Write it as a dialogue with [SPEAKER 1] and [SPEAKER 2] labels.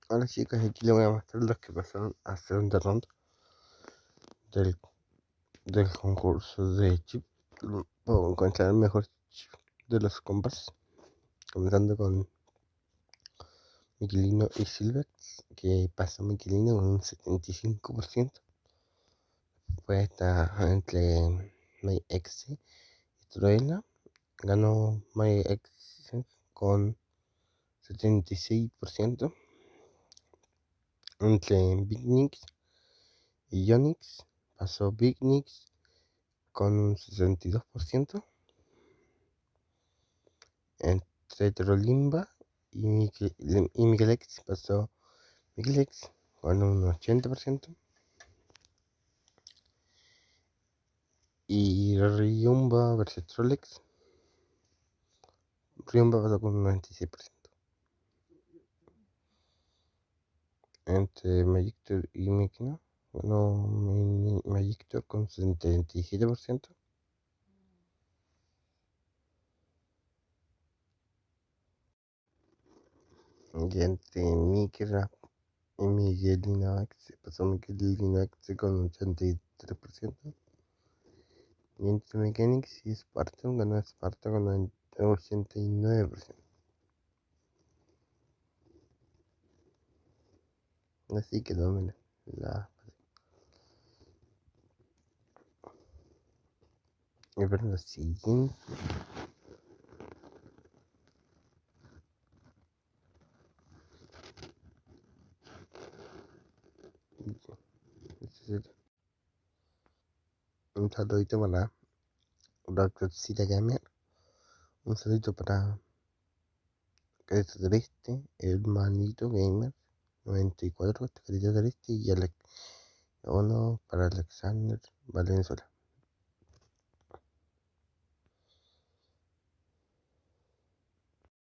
[SPEAKER 1] Hola chicos, aquí les voy a mostrar los que pasaron a segunda ronda del, del concurso de chip. Puedo encontrar el mejor chip de los compas, comenzando con Miquelino y Silver, que pasó Miquelino con un 75%. Después está entre MyX y Troela, ganó MyX con 76%. Entre Big Nix y Yonix pasó Big Nix con un 62%. Entre Trolimba y Miguelex pasó Miguelex con un 80%. Y Ryumba versus Trollex, Ryumba pasó con un 96%. Entre Magictor y Mikino ganó Magictor con 77%. Y entre Mikira y Miguelino X pasó Miguelino X con un 83%. Y entre Mechanics y Spartan ganó Sparta con un 89%. Así quedó, mira, y ver la siguiente. Un saludito para Rockcita Gamer. Un saludito para Carita Triste, Hermanito Gamer 94, Carita Triste y Alex. Uno para Alexander Valenzuela.